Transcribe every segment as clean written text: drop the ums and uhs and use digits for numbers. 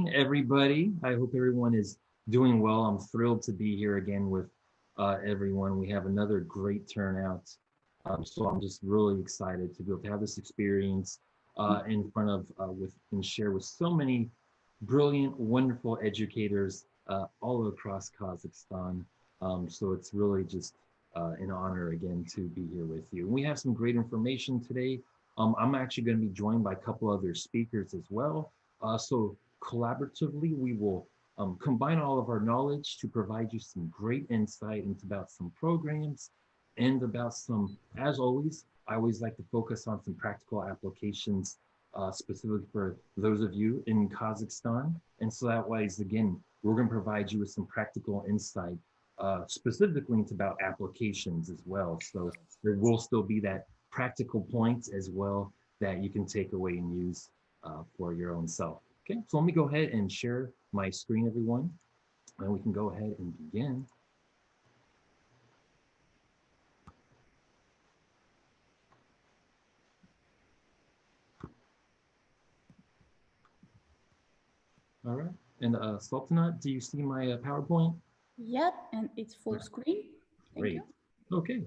evening, everybody. I hope everyone is doing well. I'm thrilled to be here again with everyone. We have another great turnout. So I'm just really excited to be able to have this experience in front of with and share with so many brilliant, wonderful educators all across Kazakhstan. So it's really just an honor again to be here with you. And we have some great information today. I'm actually going to be joined by a couple other speakers as well. So collaboratively, we will combine all of our knowledge to provide you some great insight into about some programs and about some, as always, I always like to focus on some practical applications specifically for those of you in Kazakhstan. And so that way, again, we're going to provide you with some practical insight specifically into about applications as well. So there will still be that practical points as well that you can take away and use for your own self. Okay, so let me go ahead and share my screen, everyone, and we can go ahead and begin. All right, and Sultanat, do you see my PowerPoint? Yep, and it's full screen. Great. Okay.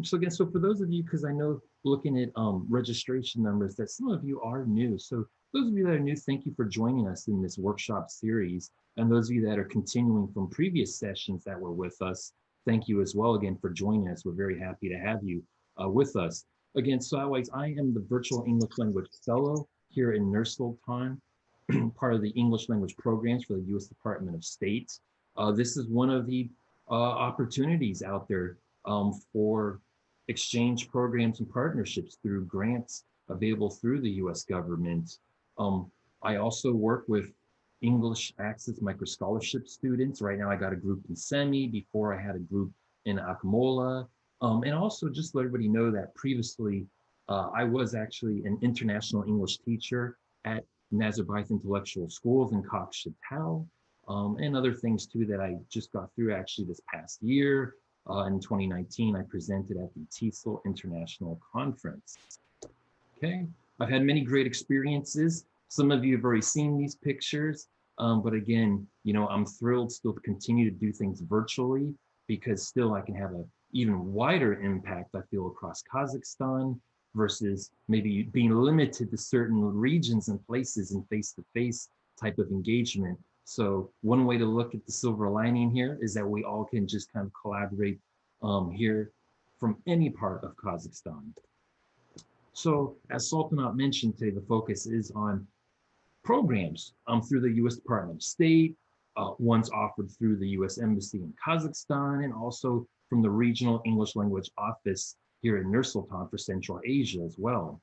So again, so for those of you, because I know looking at registration numbers that some of you are new. So those of you that are new, thank you for joining us in this workshop series. And those of you that are continuing from previous sessions that were with us, thank you as well again for joining us. We're very happy to have you with us. Again, so otherwise, I am the Virtual English Language Fellow here in Nur-Sultan, part of the English language programs for the U.S. Department of State. This is one of the opportunities out there for exchange programs and partnerships through grants available through the U.S. government. I also work with English Access Micro Scholarship students. Right now I got a group in SEMI, before I had a group in Akmola. And also just to let everybody know that previously I was actually an international English teacher at Nazarbayev Intellectual Schools in Kokshetau. And other things too that I just got through actually this past year. In 2019, I presented at the TESOL International Conference. Okay, I've had many great experiences. Some of you have already seen these pictures, but again, you know, I'm thrilled still to continue to do things virtually because still I can have an even wider impact, I feel, across Kazakhstan versus maybe being limited to certain regions and places and face-to-face type of engagement. So one way to look at the silver lining here is that we all can just kind of collaborate here from any part of Kazakhstan. So as Sultanat mentioned today, the focus is on programs through the U.S. Department of State, ones offered through the U.S. Embassy in Kazakhstan, and also from the Regional English Language Office here in Nur-Sultan for Central Asia as well.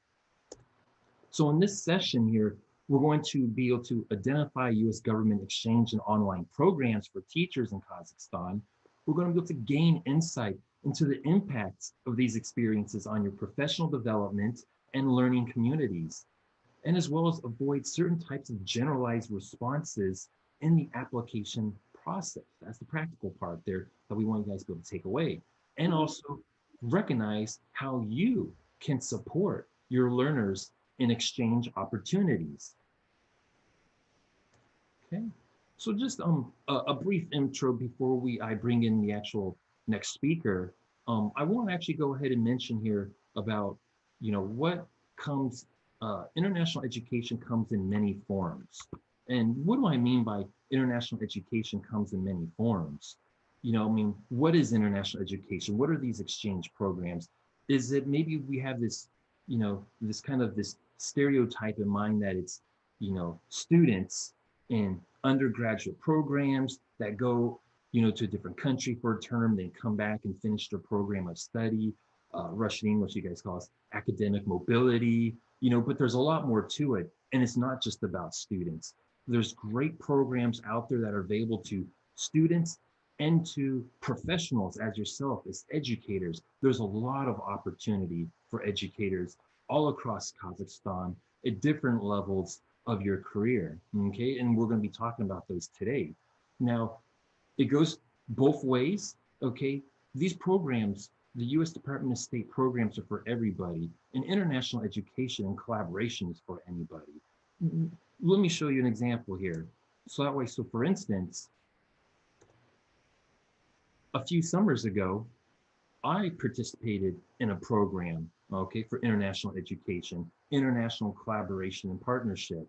So in this session here, we're going to be able to identify U.S. government exchange and online programs for teachers in Kazakhstan. We're going to be able to gain insight into the impacts of these experiences on your professional development and learning communities, and as well as avoid certain types of generalized responses in the application process. That's the practical part there that we want you guys to be able to take away. And also recognize how you can support your learners in exchange opportunities. Okay, so just a brief intro before I bring in the actual next speaker. I want to actually go ahead and mention here about, you know, what comes, international education comes in many forms. And what do I mean by international education comes in many forms? You know, I mean, what is international education? What are these exchange programs? Is it maybe we have this, you know, this kind of this stereotype in mind that it's, you know, students in undergraduate programs that go, you know, to a different country for a term, then come back and finish their program of study, Russian English, you guys call it academic mobility, you know, but there's a lot more to it. And it's not just about students. There's great programs out there that are available to students and to professionals as yourself, as educators. There's a lot of opportunity for educators all across Kazakhstan at different levels of your career, okay? And we're going to be talking about those today. Now, it goes both ways, okay? These programs, the U.S. Department of State programs are for everybody, and international education and collaboration is for anybody. Let me show you an example here. So that way, so for instance, a few summers ago, I participated in a program, okay, for international education, international collaboration and partnership.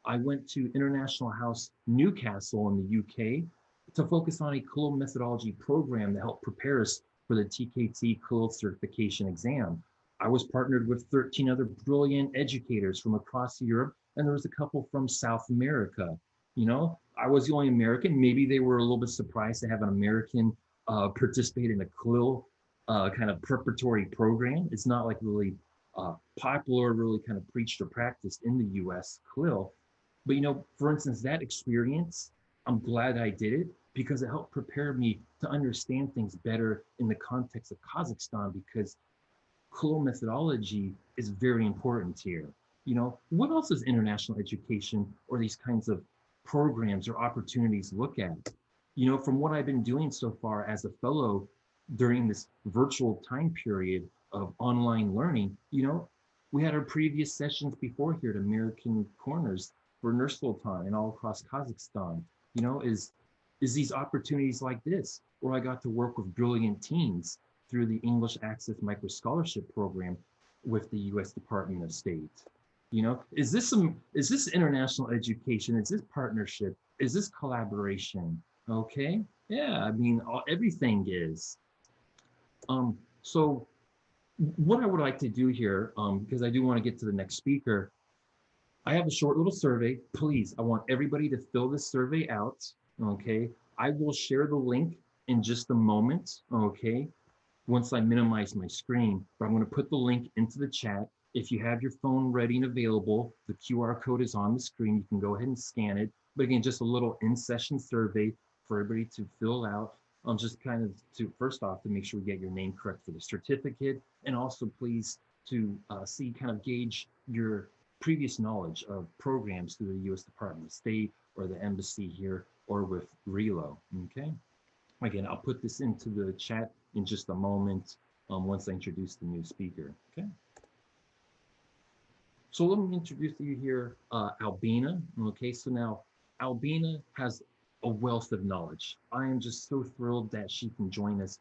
I went to International House Newcastle in the UK to focus on a CLIL methodology program to help prepare us for the TKT CLIL certification exam. I was partnered with 13 other brilliant educators from across Europe, and there was a couple from South America. You know, I was the only American. Maybe they were a little bit surprised to have an American participate in a CLIL kind of preparatory program. It's not like really popular, really kind of preached or practiced in the US CLIL. But you know, for instance, that experience, I'm glad I did it because it helped prepare me to understand things better in the context of Kazakhstan because CLIL methodology is very important here. You know, what else does international education or these kinds of programs or opportunities look at? You know, from what I've been doing so far as a fellow during this virtual time period of online learning, you know, we had our previous sessions before here at American Corners for Nurse Sultan and all across Kazakhstan, you know, is these opportunities like this, where I got to work with brilliant teens through the English Access Micro Scholarship Program with the U.S. Department of State. You know, is this international education? Is this partnership? Is this collaboration? Okay, yeah, I mean, everything is. So what I would like to do here, because I do want to get to the next speaker, I have a short little survey. Please, I want everybody to fill this survey out, okay? I will share the link in just a moment, okay? Once I minimize my screen, but I'm gonna put the link into the chat. If you have your phone ready and available, the QR code is on the screen. You can go ahead and scan it. But again, just a little in-session survey for everybody to fill out. Just kind of to, first off, to make sure we get your name correct for the certificate, and also please to see, kind of gauge your previous knowledge of programs through the U.S. Department of State or the embassy here or with RELO, okay? Again, I'll put this into the chat in just a moment once I introduce the new speaker, okay? So let me introduce to you here Albina, okay? So now Albina has a wealth of knowledge. I am just so thrilled that she can join us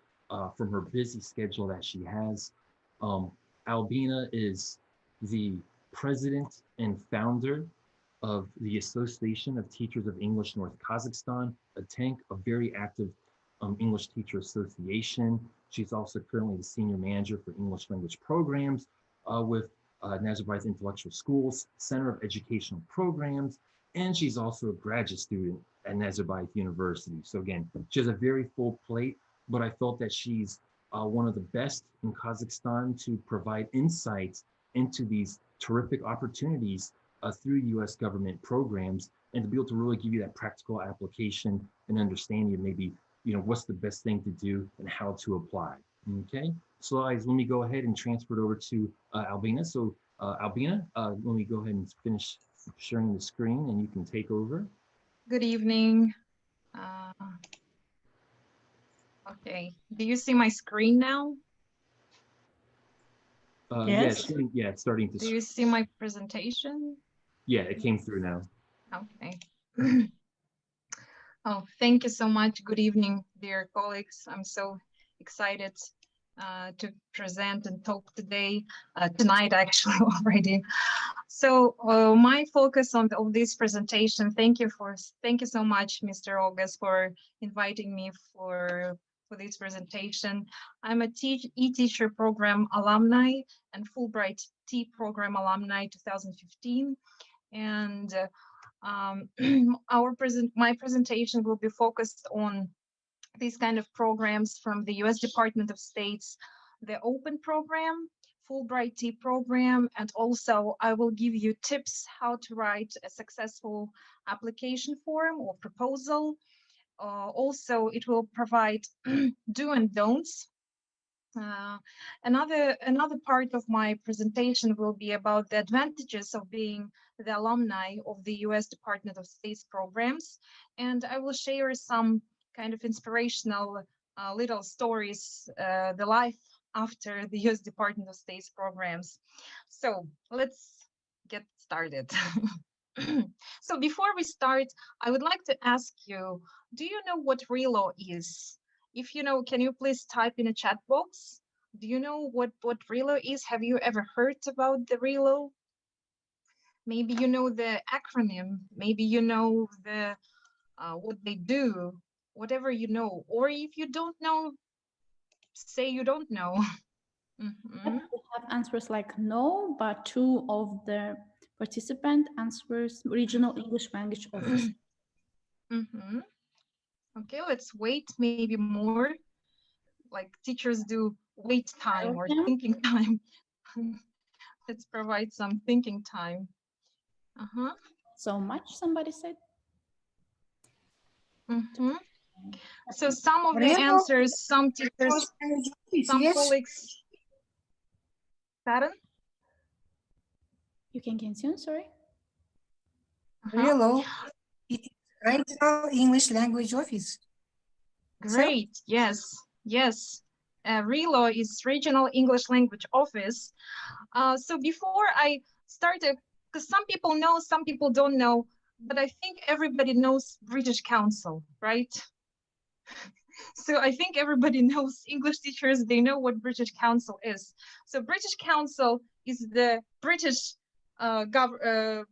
from her busy schedule that she has. Albina is the president and founder of the Association of Teachers of English North Kazakhstan, ATENK, a very active English Teacher Association. She's also currently the senior manager for English language programs with Nazarbayev Intellectual Schools Center of Educational Programs, and she's also a graduate student at Nazarbayev University. So again, she has a very full plate, but I felt that she's one of the best in Kazakhstan to provide insights into these terrific opportunities through U.S. government programs, and to be able to really give you that practical application and understanding of maybe, you know, what's the best thing to do and how to apply. Okay, so guys, let me go ahead and transfer it over to Albina. So Albina, let me go ahead and finish sharing the screen and you can take over. Good evening. Okay, do you see my screen now? Yes. Yeah, it's starting to. Do you see my presentation? Yeah, it came through now. Okay. Oh, thank you so much. Good evening, dear colleagues. I'm so excited to present and talk today, tonight actually already. So my focus on this presentation, thank you so much, Mr. August, for inviting me for this presentation. I'm a e-teacher program alumni and Fulbright TEA program alumni 2015. And my presentation will be focused on these kind of programs from the U.S. Department of State's the Open program, Fulbright TEA program, and also I will give you tips how to write a successful application form or proposal. Also, it will provide do and don'ts. Another part of my presentation will be about the advantages of being the alumni of the U.S. Department of State's programs, and I will share some kind of inspirational little stories, the life after the U.S. Department of State's programs. So let's get started. So before we start, I would like to ask you, do you know what RELO is? If you know, can you please type in a chat box? Do you know what RELO is? Have you ever heard about the RELO? Maybe you know the acronym, maybe you know the what they do, whatever you know. Or if you don't know, say you don't know. We have answers like no, but two of the participant answers regional English language office. Okay, let's wait maybe more. Like teachers do wait time or thinking time. Let's provide some thinking time. So much, somebody said. So some of the answers, some teachers, some colleagues. Pardon? You can continue, sorry. RELO, it is Regional English Language Office. Great, so? Yes. RELO is Regional English Language Office. So before I started, because some people know, some people don't know, but I think everybody knows British Council, right? So I think everybody knows, English teachers, they know what British Council is. So British Council is the British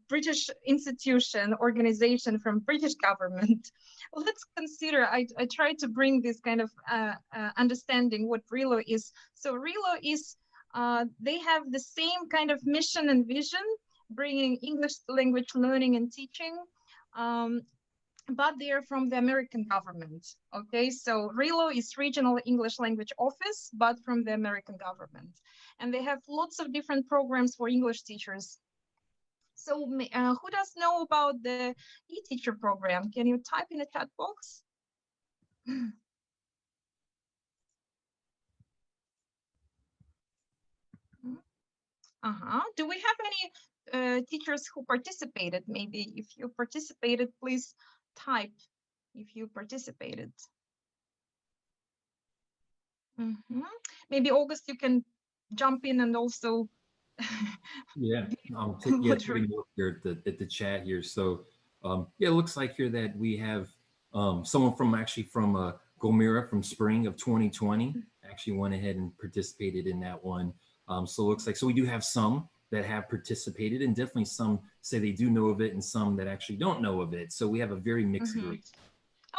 British institution, organization from British government. Let's consider, I tried to bring this kind of understanding what RELO is. So RELO is, they have the same kind of mission and vision, bringing English language learning and teaching, but they are from the American government. Okay, so RELO is Regional English Language Office, but from the American government. And they have lots of different programs for English teachers. So who does know about the e-teacher program? Can you type in a chat box? Do we have any teachers who participated? Maybe if you participated, please type if you participated. Maybe August, you can jump in and also yeah, taking a look here at the chat here. So yeah, it looks like here that we have someone from Gomera from spring of 2020 actually went ahead and participated in that one. So it looks like, so we do have some that have participated, and definitely some say they do know of it and some that actually don't know of it. So we have a very mixed group.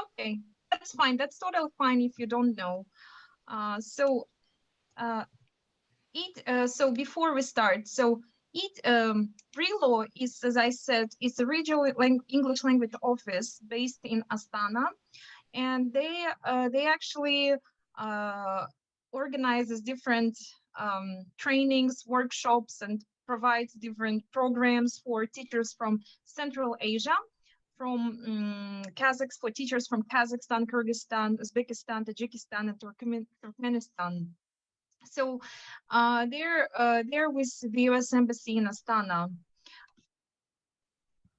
Okay, that's fine. That's totally fine if you don't know. So before we start, so RELO is, as I said, it's a regional English language office based in Astana, and they actually organizes different trainings, workshops, and provides different programs for teachers from Central Asia, from Kazakhs, for teachers from Kazakhstan, Kyrgyzstan, Uzbekistan, Tajikistan, and Turkmenistan. So they're with the US Embassy in Astana.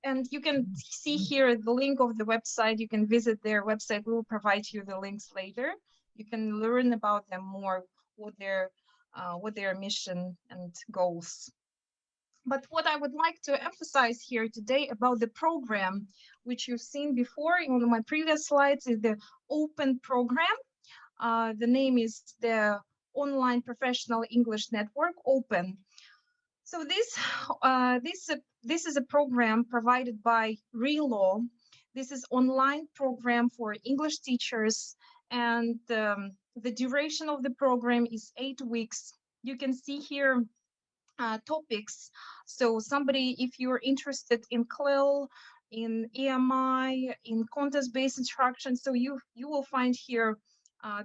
And you can see here the link of the website. You can visit their website. We will provide you the links later. You can learn about them more, what their mission and goals. But what I would like to emphasize here today about the program, which you've seen before in one of my previous slides, is the open program. The name is the Online Professional English Network, OPEN. So this is a program provided by RELO. This is online program for English teachers, and the duration of the program is 8 weeks. You can see here topics. So somebody, if you're interested in CLIL, in EMI, in contest-based instruction, so you will find here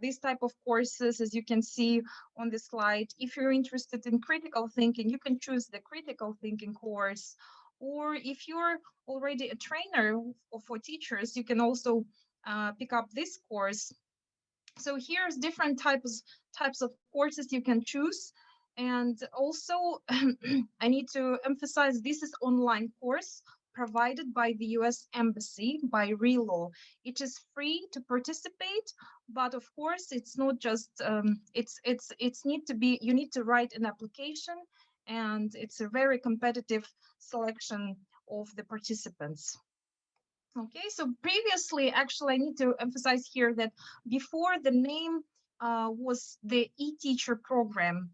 this type of courses, as you can see on the slide. If you're interested in critical thinking, you can choose the critical thinking course. Or if you're already a trainer for teachers, you can also pick up this course. So here's different types of courses you can choose. And also, I need to emphasize, this is online course provided by the US Embassy, by RELO. It is free to participate, but of course, it's not just, you need to write an application, and it's a very competitive selection of the participants. Okay, so previously, actually, I need to emphasize here that before the name was the e-teacher program.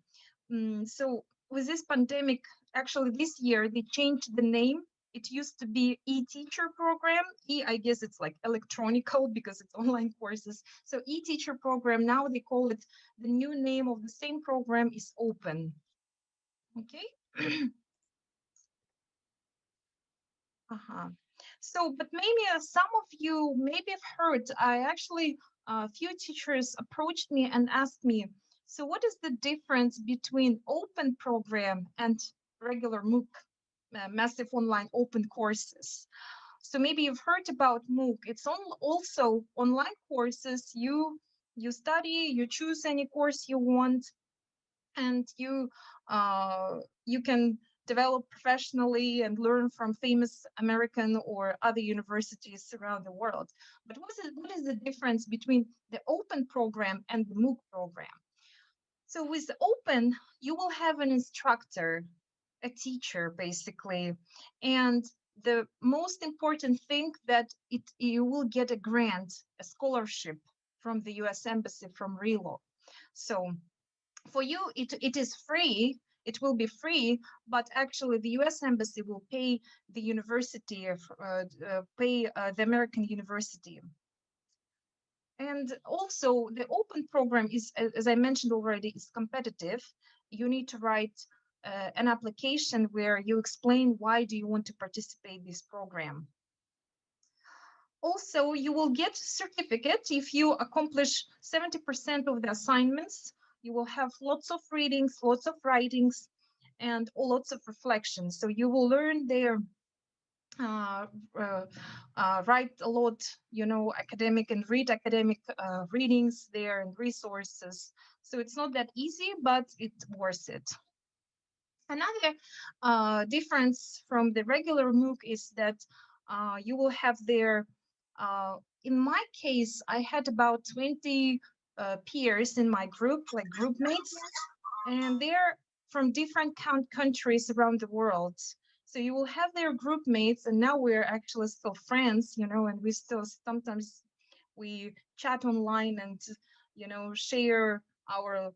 So with this pandemic, actually this year, they changed the name. It used to be e-teacher program. I guess it's like electronical because it's online courses. So e-teacher program, now they call it, the new name of the same program is open. Okay. So, but maybe some of you maybe have heard, I actually, a few teachers approached me and asked me, so what is the difference between open program and regular MOOC, massive online open courses? So maybe you've heard about MOOC. It's also online courses. You study, you choose any course you want, and you can develop professionally and learn from famous American or other universities around the world. But what is the difference between the open program and the MOOC program? So with open, you will have an instructor, a teacher, basically. And the most important thing that you will get a grant, a scholarship from the US Embassy, from RELO. So for you, it is free. It will be free, but actually the US Embassy will pay the university, the American university. And also the open program is, as I mentioned already, is competitive. You need to write an application where you explain why do you want to participate in this program. Also, you will get a certificate if you accomplish 70% of the assignments. You will have lots of readings, lots of writings, and lots of reflections. So you will learn there, write a lot, academic and read academic readings there and resources. So it's not that easy, but it's worth it. Another difference from the regular MOOC is that you will have there, in my case, I had about 20 peers in my group, like group mates, and they're from different countries around the world. So you will have their group mates, and now we're actually still friends, and we still sometimes we chat online and, share our,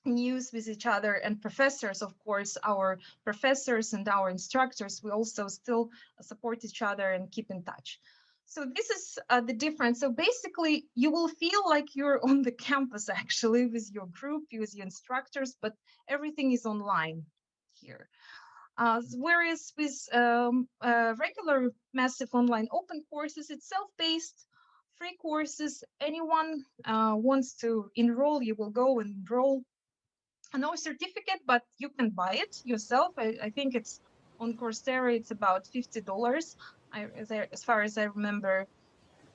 news with each other. And professors, of course, our professors and our instructors, we also still support each other and keep in touch. So this is the difference. So basically, you will feel like you're on the campus actually with your group, with your instructors, but everything is online here. Whereas with regular massive online open courses, it's self-paced, free courses. Anyone wants to enroll, you will go and enroll. No certificate, but you can buy it yourself. I think it's on Coursera, it's about $50, as far as I remember.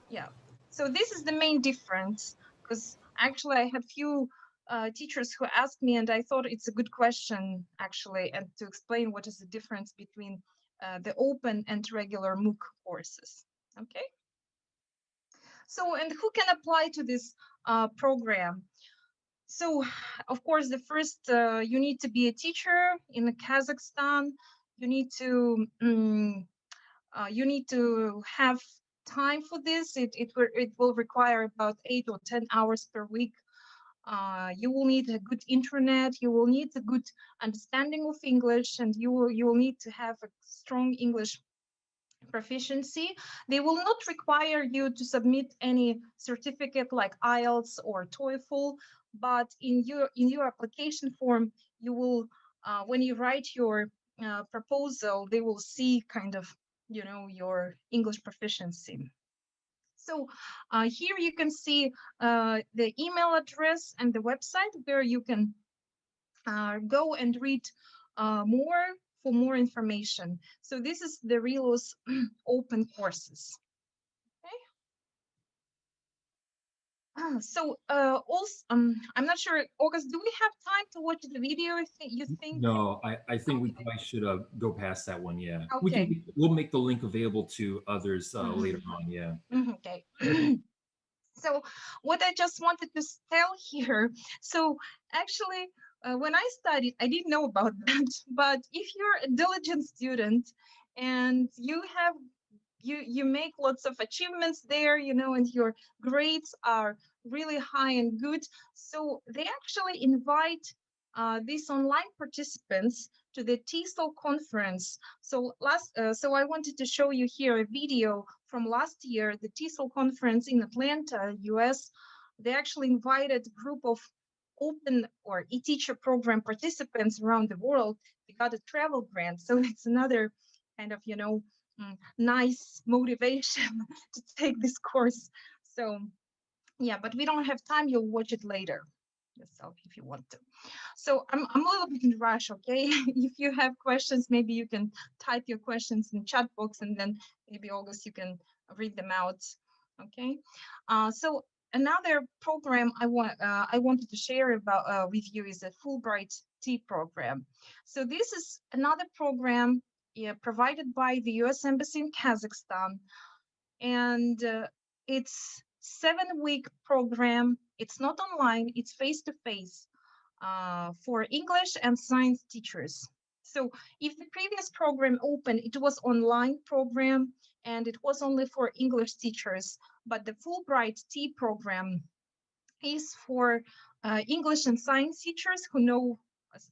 Yeah. So this is the main difference, because actually I had few teachers who asked me, and I thought it's a good question actually, and to explain what is the difference between the open and regular MOOC courses. Okay. So, and who can apply to this program? So, of course, the first, you need to be a teacher in Kazakhstan. You need to have time for this. It will require about 8 or 10 hours per week. You will need a good internet. You will need a good understanding of English, and you will need to have a strong English proficiency. They will not require you to submit any certificate like IELTS or TOEFL, but in your application form, you will, when you write your proposal, they will see kind of, your English proficiency. So here you can see the email address and the website where you can go and read more for more information. So this is the RELO's open courses. Okay. So also, I'm not sure, August, do we have time to watch the video? You think? No, I think we probably should go past that one. Yeah. Okay. We'll make the link available to others later on. Yeah. Okay. So what I just wanted to tell here, so actually when I studied, I didn't know about that. But if you're a diligent student and you make lots of achievements there, and your grades are really high and good, so they actually invite these online participants to the TESOL conference. So I wanted to show you here a video from last year, the TESOL conference in Atlanta, US. They actually invited a group of open or e-teacher program participants around the world. They got a travel grant. So it's another kind of, nice motivation to take this course. So yeah, but we don't have time. You'll watch it later yourself if you want to. So I'm a little bit in rush, okay? If you have questions, maybe you can type your questions in chat box, and then maybe August you can read them out, okay? So another program I wanted to share about with you is a Fulbright TEA program. So this is another program provided by the U.S. Embassy in Kazakhstan, and it's 7-week program. It's not online, it's face-to-face for English and science teachers. So if the previous program opened, it was online program and it was only for English teachers, but the Fulbright TEA program is for English and science teachers who know,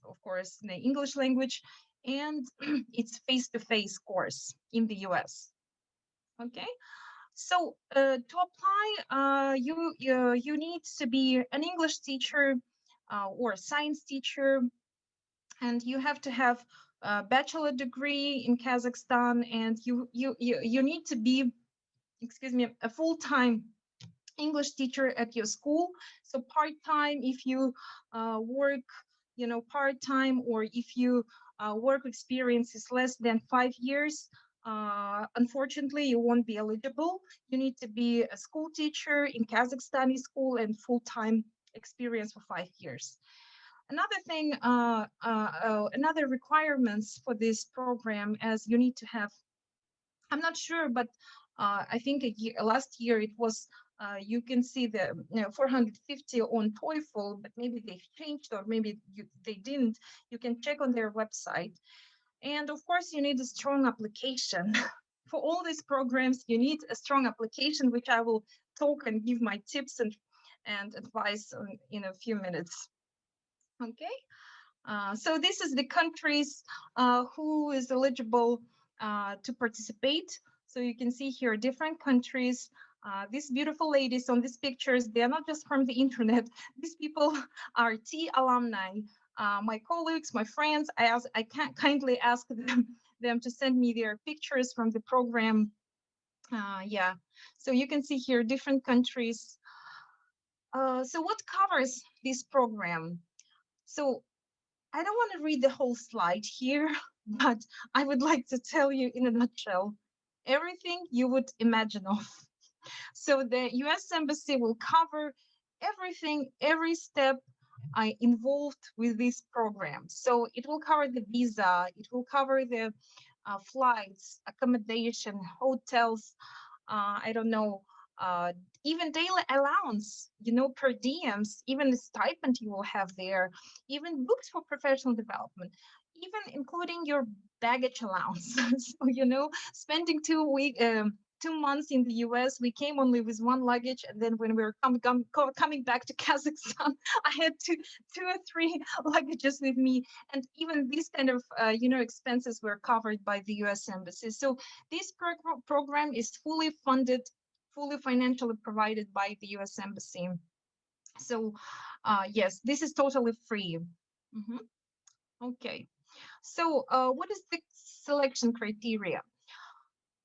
of course, the English language, and it's face-to-face course in the US. Okay. So to apply, you need to be an English teacher or a science teacher, and you have to have a bachelor degree in Kazakhstan, and you need to be, excuse me, a full-time English teacher at your school. So part-time if you work, part-time, or if you work experience is less than 5 years, unfortunately, you won't be eligible. You need to be a school teacher in Kazakhstani school and full-time experience for 5 years. Another thing, another requirements for this program is you need to have, I'm not sure, but I think last year it was, you can see the 450 on TOEFL, but maybe they've changed, or maybe they didn't. You can check on their website. And of course, you need a strong application. For all these programs, you need a strong application, which I will talk and give my tips and advice in a few minutes. Okay, so this is the countries who is eligible to participate. So you can see here different countries. These beautiful ladies on these pictures, they're not just from the internet. These people are TEA alumni. My colleagues, my friends, I can't kindly ask them to send me their pictures from the program. Yeah, so you can see here different countries. So what covers this program? So I don't want to read the whole slide here, but I would like to tell you in a nutshell, everything you would imagine of. So the US Embassy will cover everything, every step involved with this program. So it will cover the visa, it will cover the flights, accommodation, hotels, I don't know, even daily allowance, per diems, even the stipend you will have there, even books for professional development, even including your baggage allowance. So, spending 2 months in the US, we came only with one luggage, and then when we were coming back to Kazakhstan, I had two or three luggages with me, and even these kind of expenses were covered by the US Embassy. So this program is fully funded, fully financially provided by the US Embassy. So yes, this is totally free. Okay, so what is the selection criteria?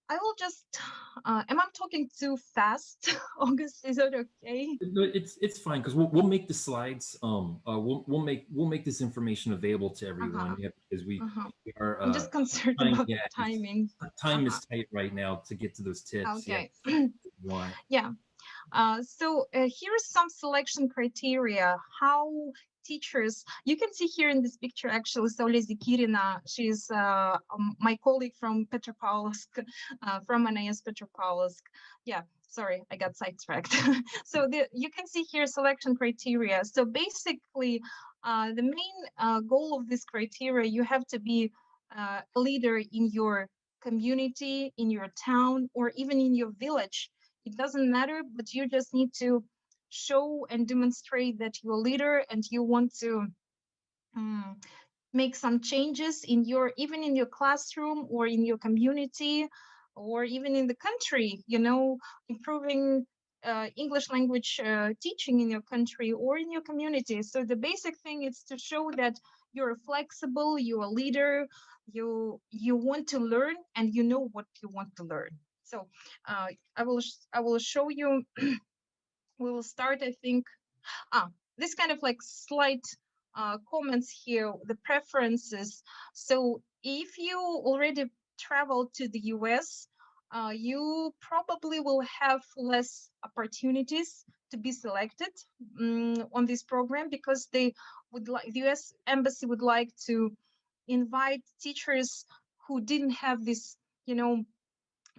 I will just, am I talking too fast? August, is that okay? No, it's fine, because we'll make the slides. We'll make this information available to everyone. Yeah, because we are. I'm just concerned about the timing. Time is tight right now to get to those tips. Okay. Yeah. Yeah. So here's some selection criteria. How teachers, you can see here in this picture, actually, Solia Zikirina, she's my colleague from Petropavlovsk, from NIS Petropavlovsk. Yeah, sorry, I got sidetracked. So you can see here selection criteria. So basically, the main goal of this criteria, you have to be a leader in your community, in your town, or even in your village. It doesn't matter, but you just need to show and demonstrate that you're a leader and you want to make some changes in your, even in your classroom or in your community or even in the country, you know, improving English language teaching in your country or in your community. So the basic thing is to show that you're flexible, you're a leader, you want to learn and you know what you want to learn. So I will show you. We will start, I think, this kind of like slight comments here, the preferences. So if you already traveled to the US, you probably will have less opportunities to be selected on this program, because they would like, the US Embassy would like to invite teachers who didn't have this, you know,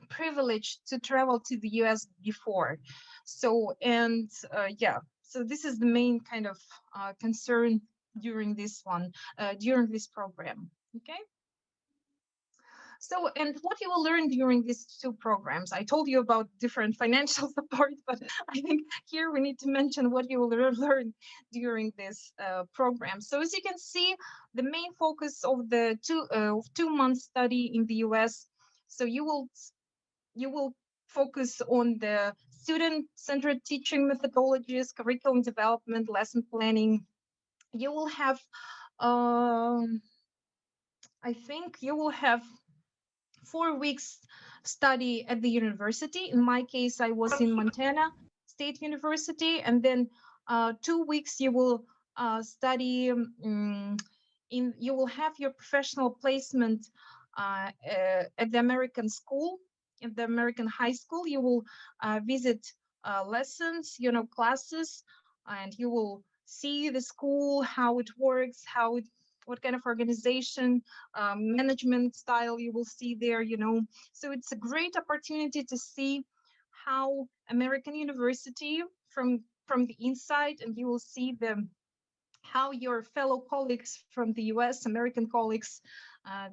privilege to travel to the US before. So, and yeah, so this is the main kind of concern during this one, during this program, okay? So, and what you will learn during these two programs, I told you about different financial support, but I think here we need to mention what you will learn during this program. So as you can see, the main focus of the 2-month study in the US, so you will focus on the student-centered teaching methodologies, curriculum development, lesson planning. You will have, I think you will have 4 weeks study at the university. In my case, I was in Montana State University, and then 2 weeks you will study you will have your professional placement at the American school, in the American high school. You will visit lessons, you know, classes, and you will see the school, how it works, what kind of organization, management style you will see there, you know. So it's a great opportunity to see how American university from the inside, and you will see how your fellow colleagues from the US, American colleagues,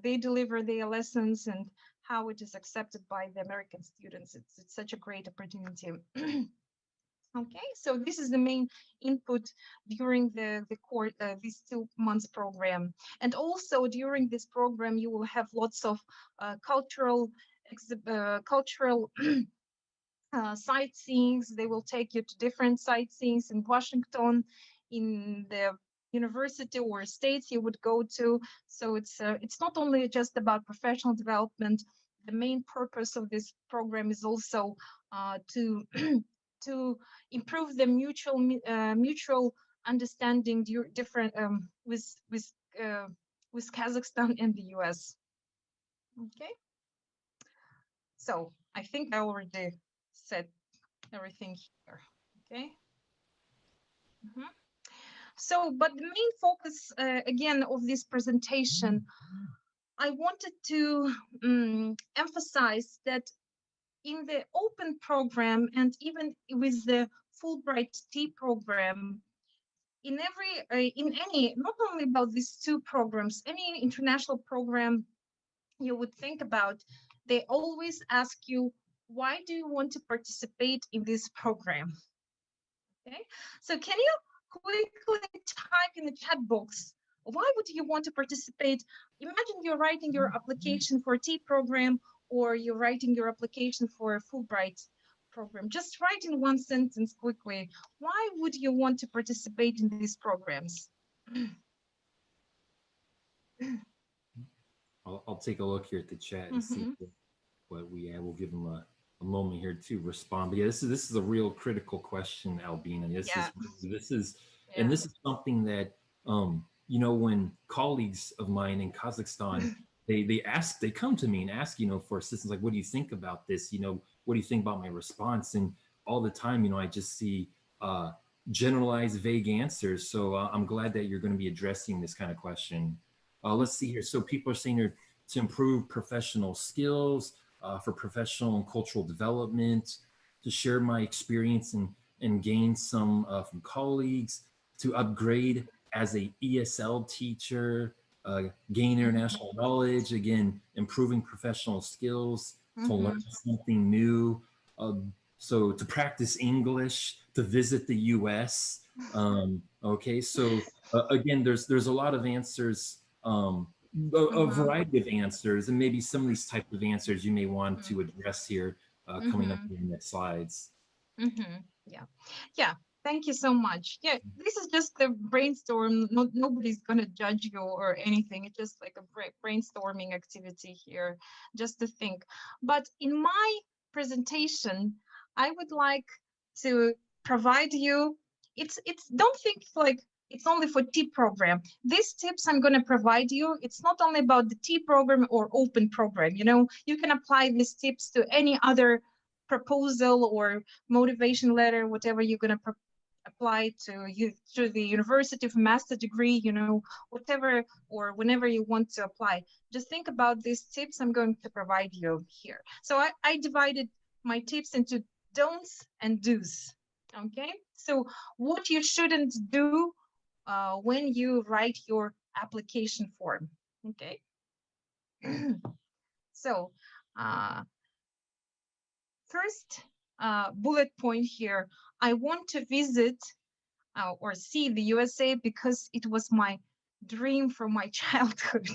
they deliver their lessons and how it is accepted by the American students. It's such a great opportunity. Okay, so this is the main input during the course, this 2 months program. And also during this program, you will have lots of cultural sightseeings. They will take you to different sightseeings in Washington, in the university or states you would go to. So it's not only just about professional development. The main purpose of this program is also to to improve the mutual understanding different with Kazakhstan and the US. Okay, so I think I already said everything here. Okay. So, but the main focus again of this presentation, I wanted to emphasize that in the open program and even with the Fulbright TEA program, in any, not only about these two programs, any international program you would think about, they always ask you, why do you want to participate in this program? Okay, so can you quickly type in the chat box, why would you want to participate? Imagine you're writing your application for a TEA program, or you're writing your application for a Fulbright program. Just write in one sentence quickly, why would you want to participate in these programs? I'll take a look here at the chat and see what we have. We'll give them a moment here to respond. But yeah, this is a real critical question, Albina. This is something that you know, when colleagues of mine in Kazakhstan they come to me and ask, you know, for assistance, like, what do you think about this? You know, what do you think about my response? And all the time, you know, I just see generalized, vague answers. So I'm glad that you're going to be addressing this kind of question. Let's see here. So people are saying here to improve professional skills, for professional and cultural development, to share my experience and gain some from colleagues, to upgrade as a ESL teacher, gain international knowledge, again, improving professional skills, to learn something new. So to practice English, to visit the US. Okay, so again, there's a lot of answers, a variety of answers, and maybe some of these types of answers you may want to address here coming up in the next slides. Yeah, yeah. Thank you so much. Yeah, this is just a brainstorm. Nobody's gonna judge you or anything. It's just like a brainstorming activity here, just to think. But in my presentation, I would like to provide you. It's don't think like it's only for TEA program. These tips I'm going to provide you, it's not only about the TEA program or open program. You know, you can apply these tips to any other proposal or motivation letter, whatever you're going to apply to the university of master degree, you know, whatever, or whenever you want to apply. Just think about these tips I'm going to provide you here. So I divided my tips into don'ts and do's. Okay, so what you shouldn't do when you write your application form. Okay, so first bullet point here, I want to visit or see the USA because it was my dream from my childhood.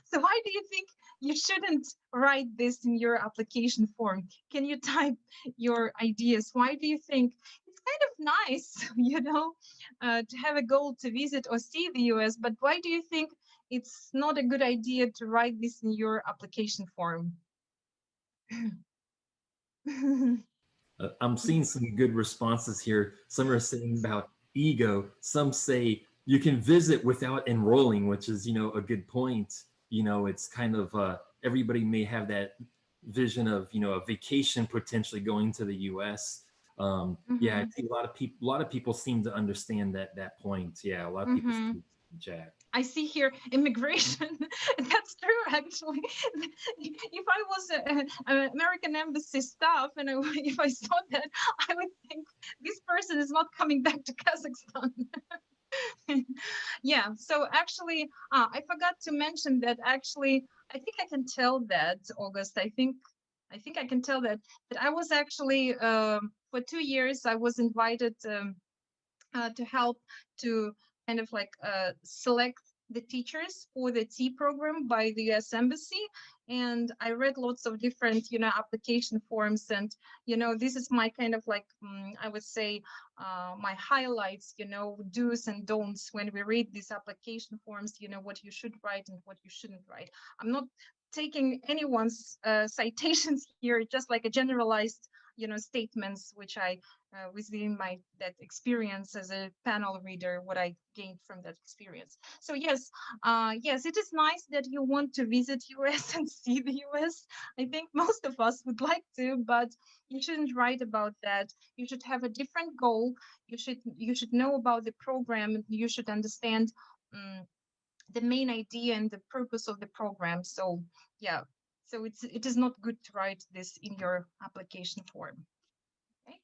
So why do you think you shouldn't write this in your application form? Can you type your ideas? Why do you think it's kind of nice, you know, to have a goal to visit or see the US, but why do you think it's not a good idea to write this in your application form? I'm seeing some good responses here. Some are saying about ego. Some say you can visit without enrolling, which is, you know, a good point. You know, it's kind of everybody may have that vision of, you know, a vacation potentially going to the U.S. Yeah, I see a lot of people seem to understand that point. Yeah, a lot of people see Jack. I see here immigration. That's true, actually. If I was an American embassy staff and if I saw that, I would think this person is not coming back to Kazakhstan. Yeah, so actually, I forgot to mention that actually, I think I can tell that, August, I think I can tell that I was actually, for 2 years, I was invited to help to kind of like select the teachers for the TEA program by the US Embassy. And I read lots of different, you know, application forms. And, you know, this is my kind of like, I would say, my highlights, you know, do's and don'ts when we read these application forms, you know, what you should write and what you shouldn't write. I'm not taking anyone's citations here, just like a generalized, you know, statements, which I within my that experience as a panel reader, what I gained from that experience. So yes, yes, it is nice that you want to visit US and see the US. I think most of us would like to, but you shouldn't write about that. You should have a different goal. You should know about the program. You should understand the main idea and the purpose of the program. So yeah, so it is not good to write this in your application form. Okay.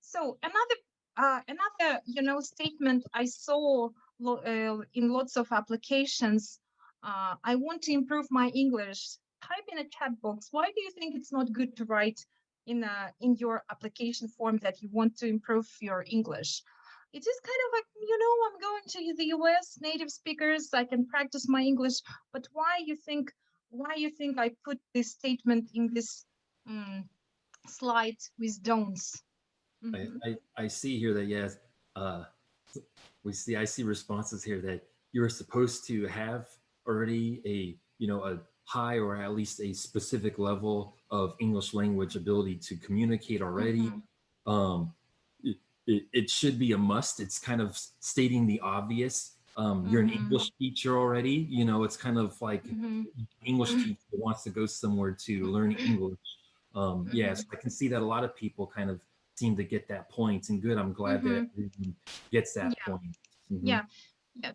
So another you know statement I saw in lots of applications. I want to improve my English. Type in a chat box. Why do you think it's not good to write in your application form that you want to improve your English? It is kind of like, you know, I'm going to the US, native speakers, I can practice my English, but why you think I put this statement in this slide with don'ts? I see here that yes, I see responses here that you're supposed to have already a, you know, a high or at least a specific level of English language ability to communicate already. It should be a must. It's kind of stating the obvious. You're an English teacher already. You know, it's kind of like English teacher wants to go somewhere to learn English. Yes, I can see that a lot of people kind of seem to get that point, and good. I'm glad that everyone gets that point. Yeah,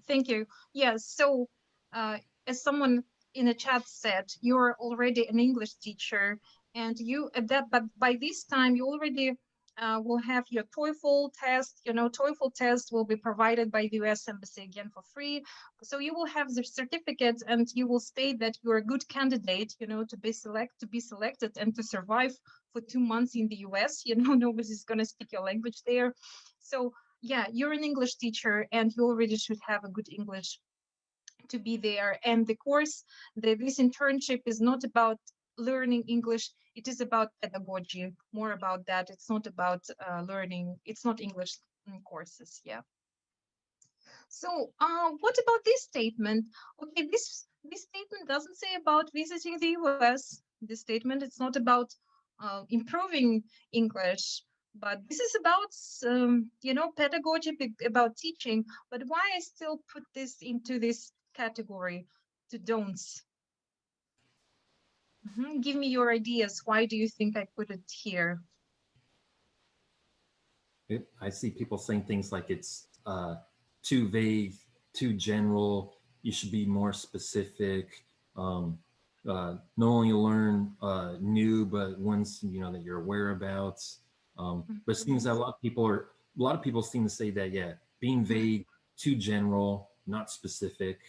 thank you. Yeah, so as someone in the chat said, you're already an English teacher, and you adapt, but by this time you already will have your TOEFL test. TOEFL test will be provided by the US Embassy again for free. So you will have the certificate, and you will state that you're a good candidate, to be selected and to survive for 2 months in the US. Nobody's going to speak your language there. So yeah, you're an English teacher, and you already should have a good English to be there. And the course, this internship is not about learning English. It is about pedagogy, more about that. It's not about learning. It's not English courses. Yeah. So what about this statement? Okay, this statement doesn't say about visiting the US. This statement, it's not about improving English, but this is about pedagogy, about teaching. But why I still put this into this category, to don'ts? Give me your ideas. Why do you think I put it here? I see people saying things like it's too vague, too general. You should be more specific. Not only learn new, but ones that you're aware about. But it seems that a lot of people seem to say that, yeah, being vague, too general, not specific.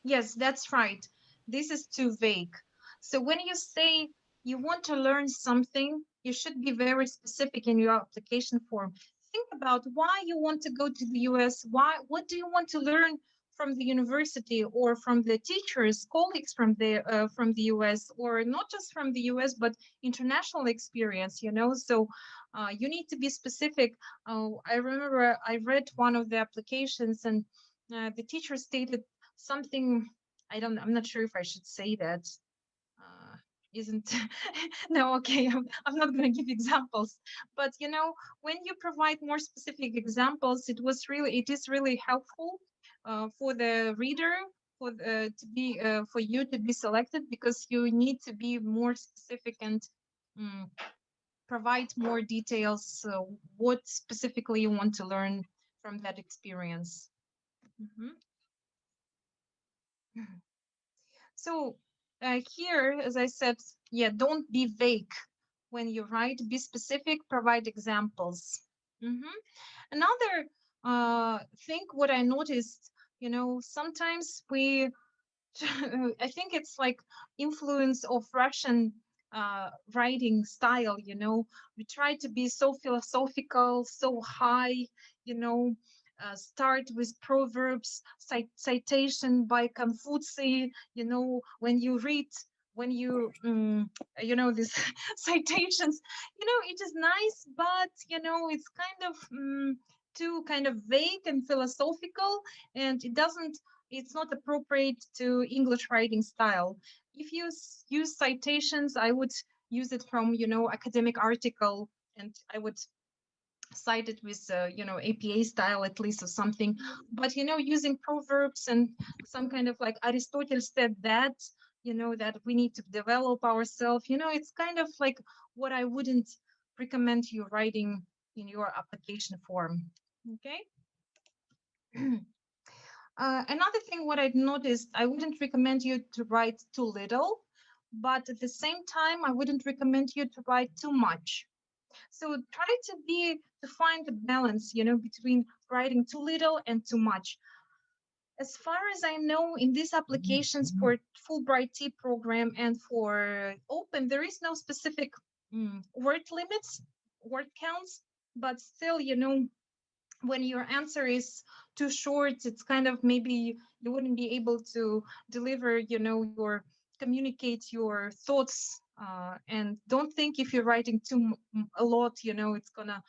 Yes, that's right. This is too vague. So when you say you want to learn something, you should be very specific in your application form. Think about why you want to go to the US. What do you want to learn from the university, or from the teachers, colleagues from the US, or not just from the US, but international experience, So you need to be specific. I remember I read one of the applications, and the teacher stated something. I'm not sure if I should say that. Isn't no, okay, I'm not going to give examples, but when you provide more specific examples, it is really helpful for the reader, for you to be selected, because you need to be more specific and provide more details, what specifically you want to learn from that experience. So here, as I said, yeah, don't be vague when you write. Be specific, provide examples. Another thing, what I noticed, sometimes I think it's like influence of Russian writing style, we try to be so philosophical, so high, start with proverbs, citation by Confucius, when you read, these citations, it is nice, but, it's kind of too kind of vague and philosophical, and it's not appropriate to English writing style. If you use citations, I would use it from, academic article, and I would cite it with, APA style at least, or something. But, using proverbs and some kind of like Aristotle said that, that we need to develop ourselves, it's kind of like what I wouldn't recommend you writing in your application form. Okay. Another thing, what I've noticed, I wouldn't recommend you to write too little, but at the same time, I wouldn't recommend you to write too much. So try to find the balance, between writing too little and too much. As far as I know, in these applications for Fulbright TEA program and for Open, there is no specific word limits, word counts, but still, when your answer is too short, it's kind of, maybe you wouldn't be able to deliver, communicate your thoughts. And don't think if you're writing a lot, it's gonna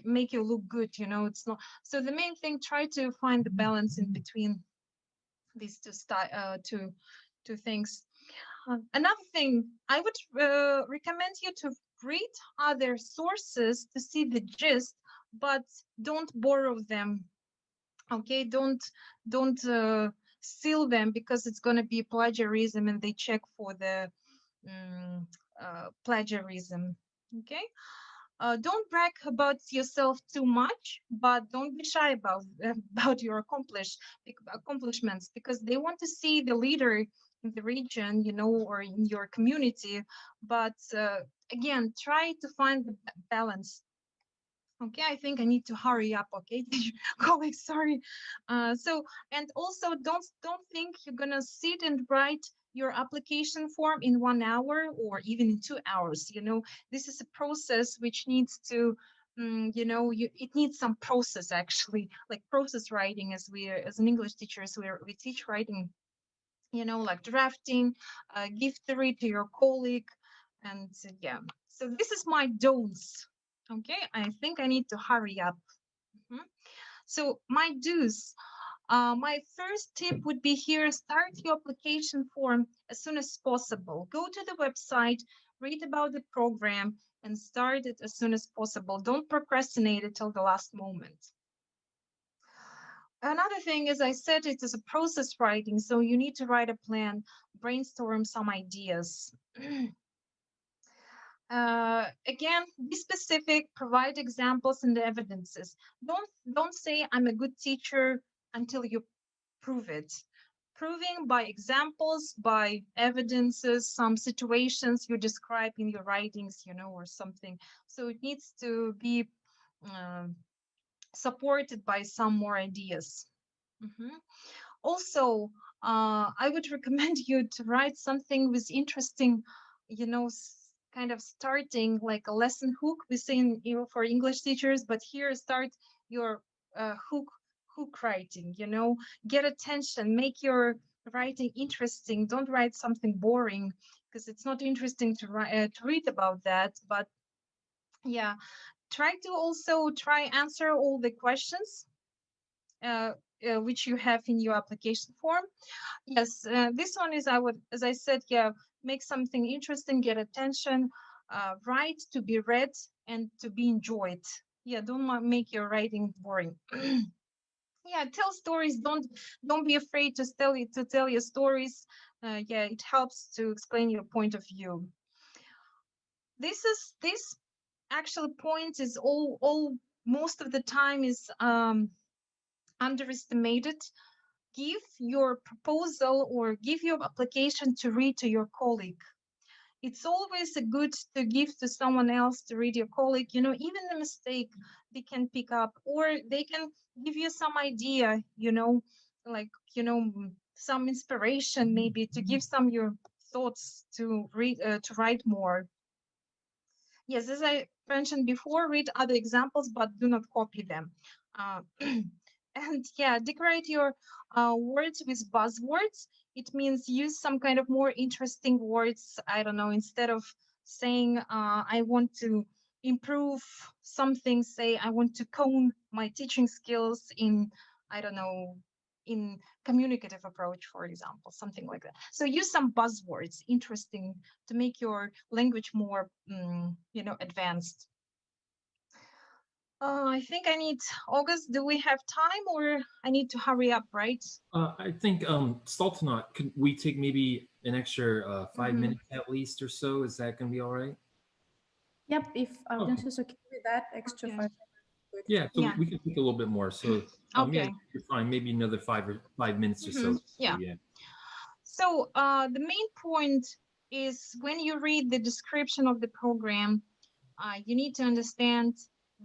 make you look good. It's not. So the main thing, try to find the balance in between these two things. Another thing, I would recommend you to read other sources to see the gist, but don't borrow them. Okay, don't steal them, because it's going to be plagiarism, and they check for the plagiarism. Okay. Don't brag about yourself too much, but don't be shy about your accomplishments, because they want to see the leader, the region, you know, or in your community. But again, try to find the balance. Okay, I think I need to hurry up. Okay, colleagues, sorry. And also don't think you're gonna sit and write your application form in 1 hour or even in 2 hours. You know, this is a process which needs to, you know, it needs some process actually, like process writing. As an English teachers, we teach writing, you know, like drafting, give the read to your colleague, and yeah. So this is my don'ts. Okay, I think I need to hurry up. So my do's. My first tip would be here, start your application form as soon as possible. Go to the website, read about the program, and start it as soon as possible. Don't procrastinate it till the last moment. Another thing, as I said, it is a process writing, so you need to write a plan, brainstorm some ideas. Again, be specific, provide examples and evidences. Don't say I'm a good teacher until you prove it. Proving by examples, by evidences, some situations you describe in your writings, you know, or something. So it needs to be supported by some more ideas. Also, I would recommend you to write something with interesting, you know, kind of starting like a lesson hook. We say for English teachers, but here start your hook writing, you know, get attention, make your writing interesting. Don't write something boring, because it's not interesting to read about that. But yeah, try to also answer all the questions which you have in your application form. Yes, this one is, as I said, yeah, make something interesting, get attention, write to be read and to be enjoyed. Yeah, don't make your writing boring. Yeah, tell stories. Don't be afraid to tell your stories. Yeah, it helps to explain your point of view. This actual point is all most of the time is underestimated. Give your proposal or give your application to read to your colleague. It's always a good to give to someone else to read your colleague, you know, even a mistake they can pick up, or they can give you some idea, you know, like, you know, some inspiration, maybe to give some your thoughts to read, to write more. Yes, as I mentioned before, read other examples, but do not copy them. And yeah, decorate your words with buzzwords. It means use some kind of more interesting words. I don't know, instead of saying, I want to improve something, say, I want to hone my teaching skills in, I don't know, in communicative approach, for example, something like that. So use some buzzwords, interesting, to make your language more, you know, advanced. I think I need, August, do we have time or I need to hurry up, right? I think, Sultanat, could we take maybe an extra 5 minutes at least or so? Is that going to be all right? Yep, if audience Okay. is okay with that, extra Okay. 5 minutes. Yeah, so Yeah. we can take a little bit more. So yeah, Okay. you're fine. Maybe another 5 minutes or so. Yeah. Yeah. So the main point is when you read the description of the program, you need to understand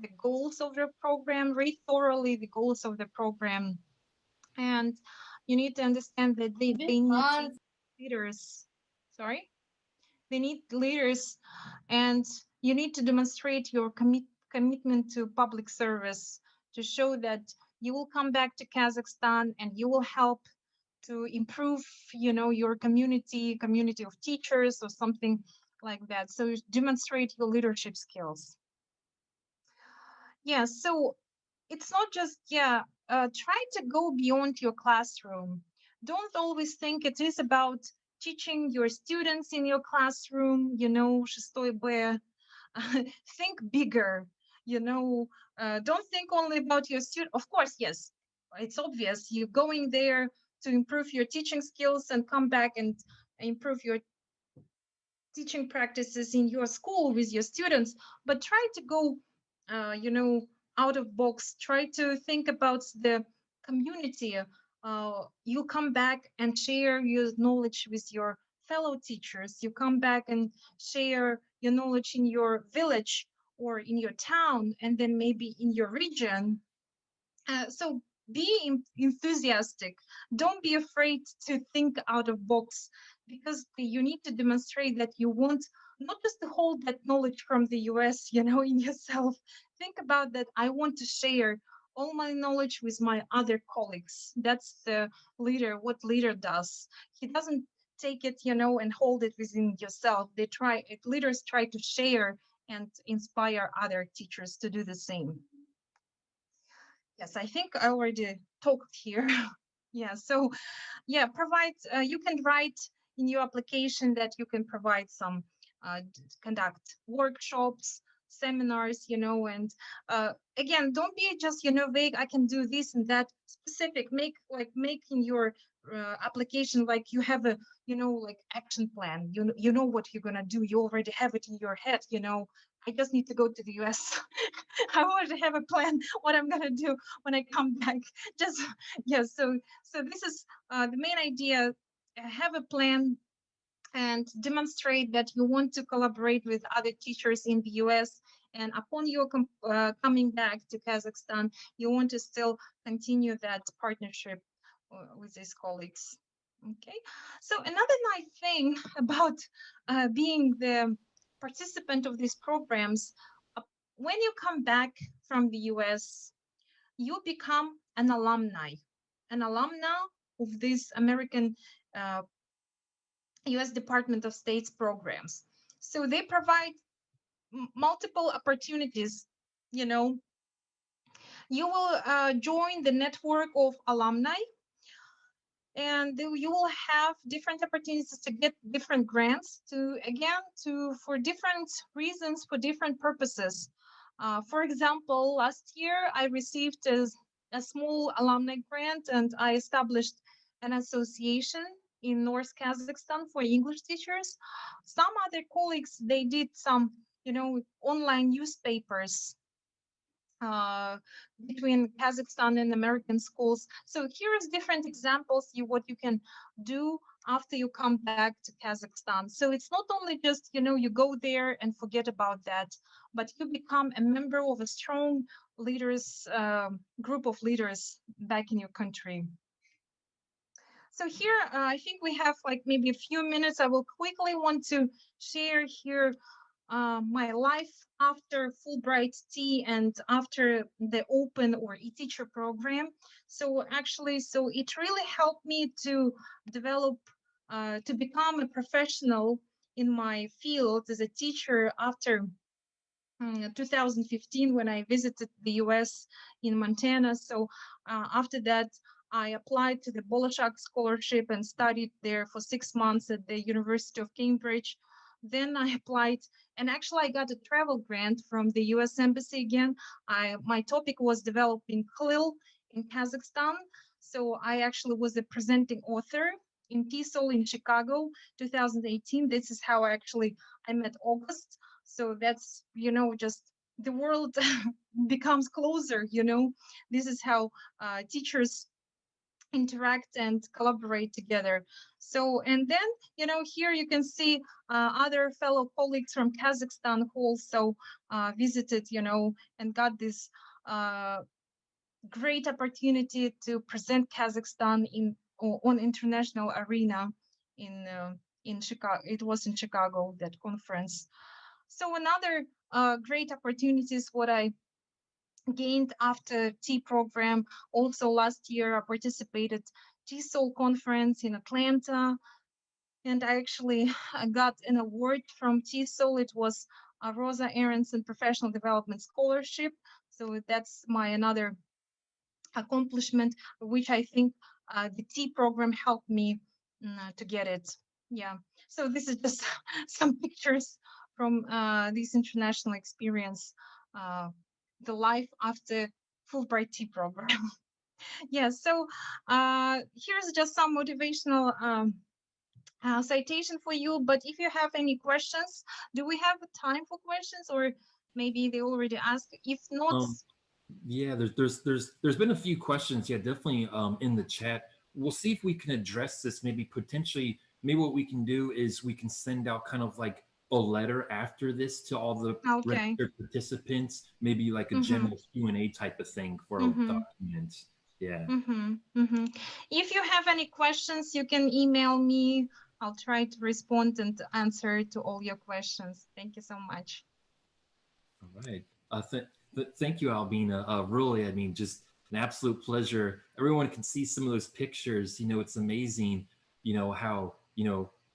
the goals of the program, read thoroughly the goals of the program, and you need to understand that they need leaders. Sorry? They need leaders, and you need to demonstrate your commitment to public service to show that you will come back to Kazakhstan and you will help to improve, you know, your community of teachers or something like that. So demonstrate your leadership skills. Yeah, so it's not just, yeah, try to go beyond your classroom. Don't always think it is about teaching your students in your classroom, you know, шестой Б. Think bigger, you know, don't think only about your student. Of course, yes, it's obvious you're going there to improve your teaching skills and come back and improve your teaching practices in your school with your students, but try to go, you know, out of box. Try to think about the community you come back and share your knowledge with your fellow teachers. You come back and share your knowledge in your village or in your town, and then maybe in your region. So be enthusiastic. Don't be afraid to think out of box, because you need to demonstrate that you want not just to hold that knowledge from the US, in yourself. Think about that. I want to share all my knowledge with my other colleagues. That's the leader, what leader does. He doesn't take it, and hold it within yourself. Leaders try to share and inspire other teachers to do the same. Yes, I think I already talked here. Yeah, so provide, you can write in your application that you can provide some, conduct workshops, seminars, and again, don't be just, vague, I can do this and that. Specific, make in your application, like you have a, like action plan, you know what you're gonna do, you already have it in your head, I just need to go to the US. I already have a plan what I'm gonna do when I come back. Just so this is the main idea. Have a plan and demonstrate that you want to collaborate with other teachers in the US. And upon your coming back to Kazakhstan, you want to still continue that partnership with these colleagues. Okay, so another nice thing about being the participant of these programs, when you come back from the US, you become an alumna of these American US Department of State's programs. So they provide multiple opportunities. You will join the network of alumni, and you will have different opportunities to get different grants for different reasons, for different purposes. For example, last year I received a small alumni grant, and I established an association in North Kazakhstan for English teachers. Some other colleagues, they did some, online newspapers between Kazakhstan and American schools. So here is different examples what you can do after you come back to Kazakhstan. So it's not only just, you go there and forget about that, but you become a member of a strong leaders, group of leaders back in your country. So here, I think we have like maybe a few minutes. I will quickly want to share here my life after Fulbright TEA and after the open or e-teacher program. So actually, it really helped me to develop, to become a professional in my field as a teacher after 2015 when I visited the US in Montana. So after that, I applied to the Bolshak Scholarship and studied there for 6 months at the University of Cambridge. Then I applied, and actually I got a travel grant from the US Embassy again. My topic was developing CLIL in Kazakhstan. So I actually was a presenting author in TESOL in Chicago, 2018. This is how I met August. So that's, just the world becomes closer, This is how teachers interact and collaborate together. So, and then, here you can see other fellow colleagues from Kazakhstan who also visited, and got this great opportunity to present Kazakhstan on international arena in Chicago. It was in Chicago, that conference. So another great opportunity is what I gained after TEA program. Also last year, I participated TESOL conference in Atlanta, and I actually got an award from TESOL. It was a Rosa Aronson Professional Development Scholarship. So that's my another accomplishment, which I think the TEA program helped me to get it. Yeah. So this is just some pictures from this international experience, the life after Fulbright TEA program. Yeah. So here's just some motivational citation for you. But if you have any questions, do we have time for questions, or maybe they already asked? If not. Yeah, there's been a few questions, yeah, definitely in the chat. we'll see if we can address this. Maybe potentially, maybe what we can do is we can send out kind of like a letter after this to all the Okay. registered participants, maybe like a Mm-hmm. general Q&A type of thing for a Mm-hmm. document. Yeah. Mm-hmm. Mm-hmm. If you have any questions, you can email me. I'll try to respond and answer to all your questions. Thank you so much. All right. Thank you, Albina. Really, I mean, just an absolute pleasure. Everyone can see some of those pictures. It's amazing, how,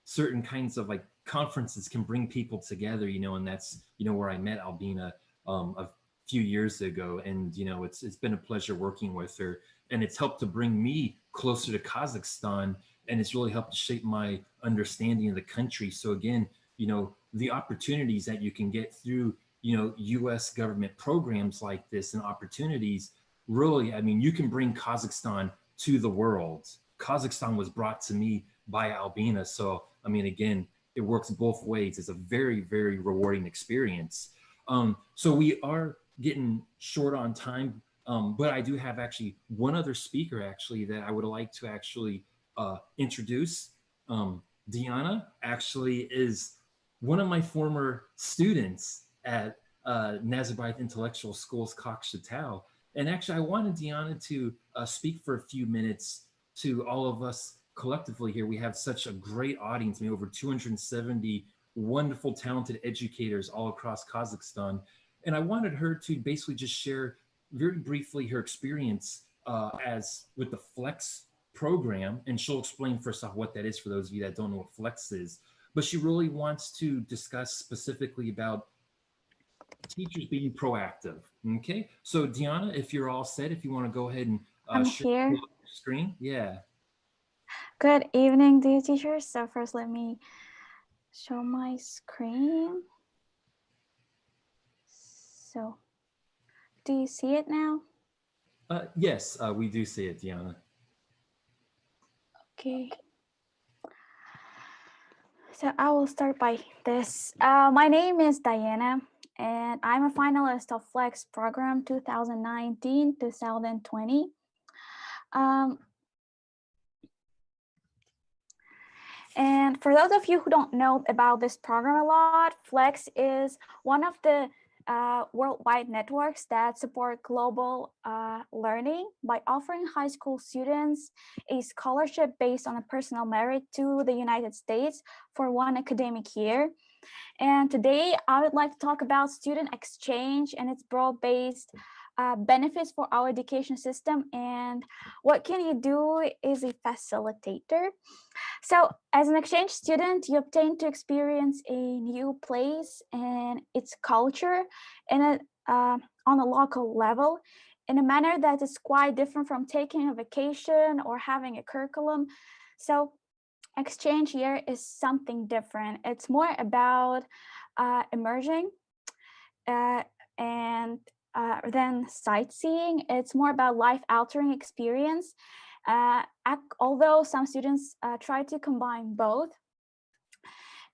certain kinds of like conferences can bring people together, and that's, where I met Albina a few years ago. And, it's been a pleasure working with her. And it's helped to bring me closer to Kazakhstan. And it's really helped to shape my understanding of the country. So again, the opportunities that you can get through U.S. government programs like this and opportunities, really, I mean, you can bring Kazakhstan to the world. Kazakhstan was brought to me by Albina. So, I mean, again, it works both ways. It's a very, very rewarding experience. So we are getting short on time, but I do have actually one other speaker actually that I would like to actually introduce. Diana actually is one of my former students at Nazarbayev Intellectual Schools, Kokshetau. And actually, I wanted Diana to speak for a few minutes to all of us collectively here. We have such a great audience, over 270 wonderful, talented educators all across Kazakhstan. And I wanted her to basically just share very briefly her experience as with the Flex program. And she'll explain first off what that is for those of you that don't know what Flex is. But she really wants to discuss specifically about teachers being proactive. Okay, so Diana, if you're all set, if you want to go ahead and I'm share here. your screen. Yeah. Good evening, dear teachers. So first, let me show my screen. So, do you see it now? Yes, we do see it, Diana. Okay. So I will start by this. My name is Diana, and I'm a finalist of Flex Program 2019-2020. And for those of you who don't know about this program a lot, Flex is one of the worldwide networks that support global learning by offering high school students a scholarship based on a personal merit to the United States for one academic year. And today I would like to talk about student exchange and its broad-based benefits for our education system and what can you do as a facilitator. So as an exchange student, you obtain to experience a new place and its culture and on a local level in a manner that is quite different from taking a vacation or having a curriculum. So exchange year is something different. It's more about immersing and then sightseeing. It's more about life-altering experience. Although some students try to combine both.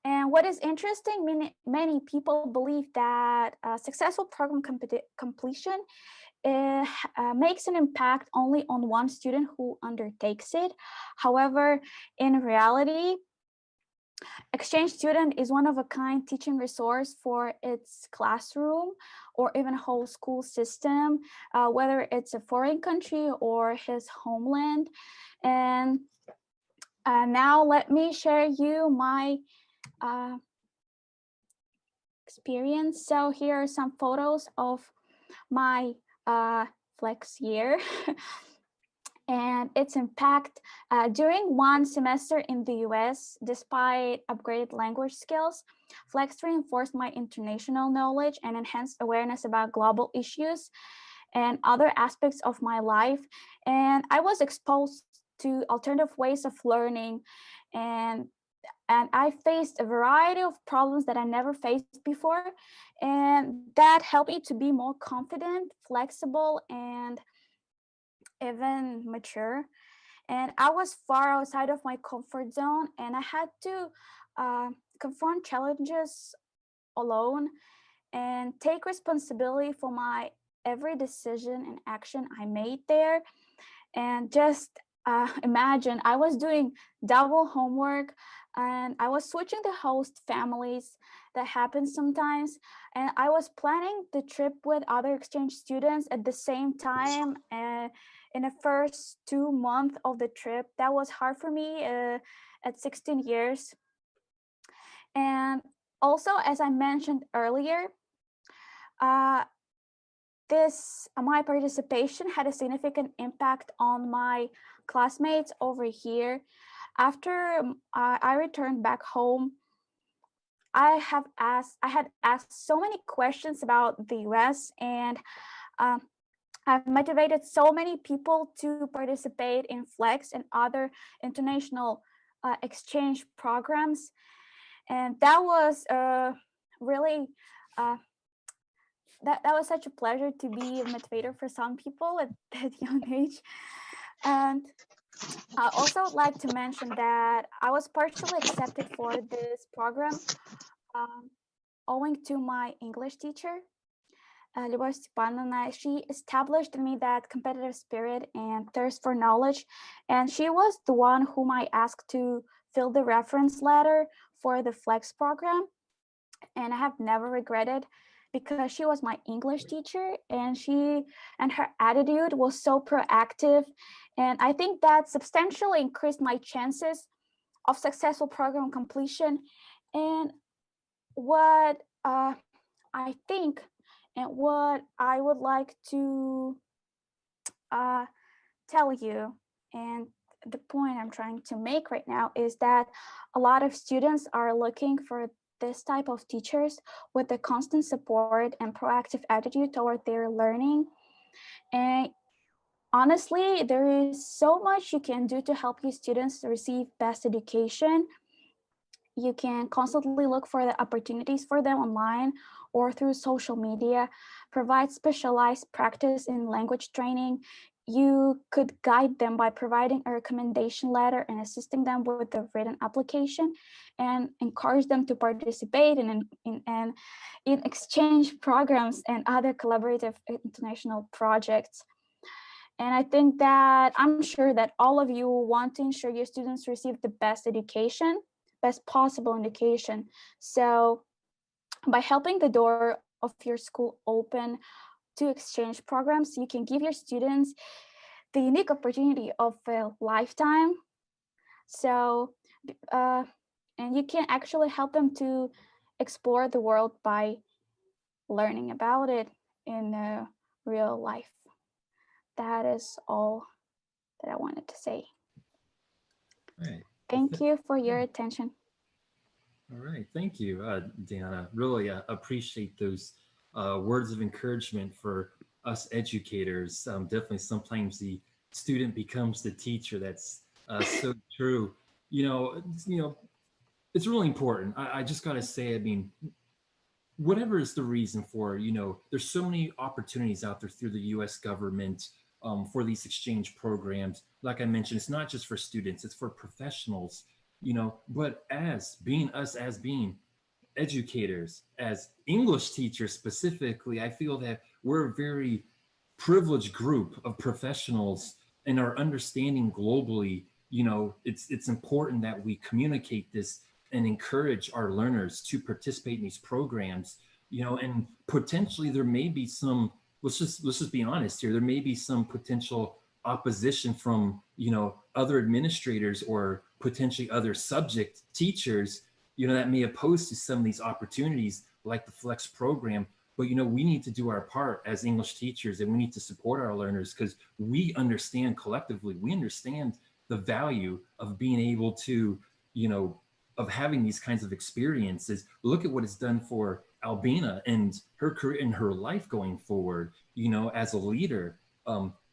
And what is interesting, many people believe that successful program completion makes an impact only on one student who undertakes it. However, in reality, exchange student is one of a kind teaching resource for its classroom or even whole school system, whether it's a foreign country or his homeland. And now let me share you my experience. So here are some photos of my Flex year. And its impact during one semester in the US, despite upgraded language skills, Flex reinforced my international knowledge and enhanced awareness about global issues and other aspects of my life. And I was exposed to alternative ways of learning, and I faced a variety of problems that I never faced before, and that helped me to be more confident, flexible, and even mature. And I was far outside of my comfort zone, and I had to confront challenges alone and take responsibility for my every decision and action I made there. And just imagine I was doing double homework and I was switching the host families. That happens sometimes. And I was planning the trip with other exchange students at the same time. In the first 2 months of the trip, that was hard for me at 16 years. And also, as I mentioned earlier, uh, my participation had a significant impact on my classmates over here. After I returned back home, I had asked so many questions about the US, and um, I've motivated so many people to participate in Flex and other international exchange programs. And that was really uh, that was such a pleasure to be a motivator for some people at that young age. And I also would like to mention that I was partially accepted for this program um, owing to my English teacher, Lyubov Stepanovna. She established in me that competitive spirit and thirst for knowledge. And she was the one whom I asked to fill the reference letter for the Flex program. And I have never regretted, because she was my English teacher, and her attitude was so proactive, and I think that substantially increased my chances of successful program completion. And what I think, and what I would like to uh, tell you, and the point I'm trying to make right now, is that a lot of students are looking for this type of teachers with the constant support and proactive attitude toward their learning. And honestly, there is so much you can do to help your students receive best education. You can constantly look for the opportunities for them online or through social media, provide specialized practice in language training. You could guide them by providing a recommendation letter and assisting them with the written application, and encourage them to participate in exchange programs and other collaborative international projects. And I think that I'm sure that all of you want to ensure your students receive the best possible education. So by helping the door of your school open to exchange programs, you can give your students the unique opportunity of a lifetime. So, and you can actually help them to explore the world by learning about it in real life. That is all that I wanted to say. All right. Thank you for your attention. All right. Thank you, Diana. Really appreciate those words of encouragement for us educators. Definitely sometimes the student becomes the teacher. That's so true. It's really important. I just got to say, I mean, whatever is the reason for, there's so many opportunities out there through the US government for these exchange programs. Like I mentioned, it's not just for students, it's for professionals, but as being educators, as English teachers specifically, I feel that we're a very privileged group of professionals in our understanding globally. It's important that we communicate this and encourage our learners to participate in these programs. And potentially there may be some, let's just be honest here, there may be some potential opposition from other administrators or potentially other subject teachers that may oppose to some of these opportunities like the Flex program. But we need to do our part as English teachers, and we need to support our learners, because we understand collectively, we understand the value of being able to of having these kinds of experiences. Look at what it's done for Albina and her career and her life going forward, as a leader.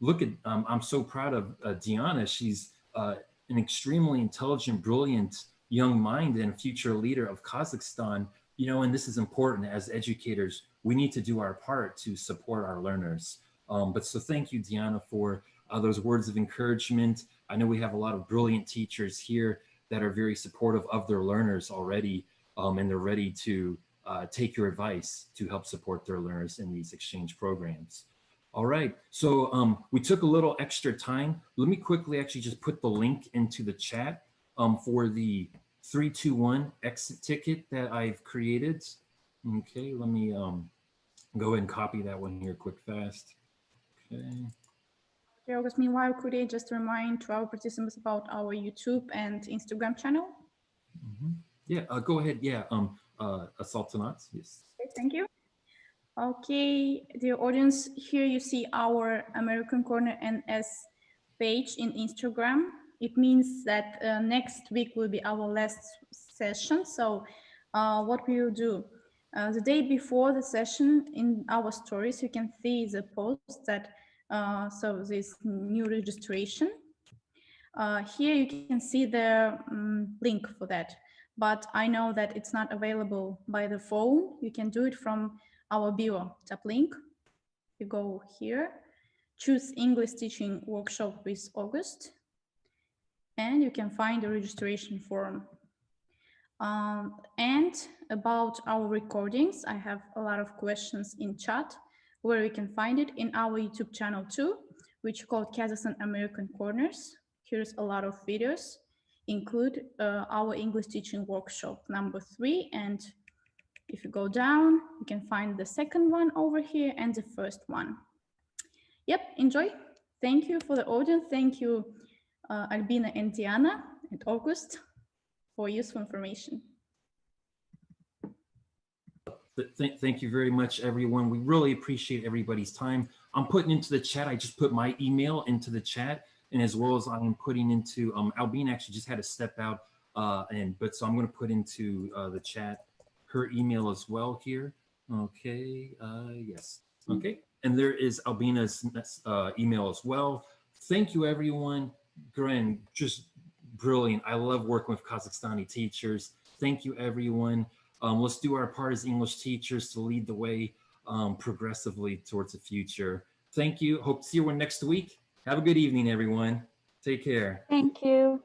Look at, I'm so proud of Diana. She's an extremely intelligent, brilliant young mind and future leader of Kazakhstan, and this is important as educators. We need to do our part to support our learners. But so thank you, Diana, for those words of encouragement. I know we have a lot of brilliant teachers here that are very supportive of their learners already, and they're ready to take your advice to help support their learners in these exchange programs. All right, so we took a little extra time. Let me quickly actually just put the link into the chat for the 321 exit ticket that I've created. Okay, let me go ahead and copy that one here quick fast. Okay. Okay, August, meanwhile, could I just remind to our participants about our YouTube and Instagram channel? Yeah, go ahead. Yeah, Sultanat, yes. Okay, thank you. Okay, dear audience, here you see our American Corner NS page in Instagram. It means that next week will be our last session. So what we will do, the day before the session in our stories, you can see the post that, so this new registration. Here you can see the link for that, but I know that it's not available by the phone. You can do it from our bio tab link. You go here, choose English teaching workshop with August, and you can find the registration form. And about our recordings, I have a lot of questions in chat where you can find it in our YouTube channel too, which is called Kazakhstan American Corners. Here's a lot of videos, include our English teaching workshop number 3. And if you go down, you can find the second one over here and the first one. Yep, enjoy. Thank you for the audience. Thank you, Albina and Diana and August, for useful information. Thank you very much, everyone. We really appreciate everybody's time. I'm putting into the chat, I just put my email into the chat, and as well as I'm putting into, Albina actually just had to step out, so I'm going to put into the chat her email as well here. Okay, yes, okay. And there is Albina's email as well. Thank you, everyone. Gren, just brilliant. I love working with Kazakhstani teachers. Thank you, everyone. Let's do our part as English teachers to lead the way progressively towards the future. Thank you. Hope to see you next week. Have a good evening, everyone. Take care. Thank you.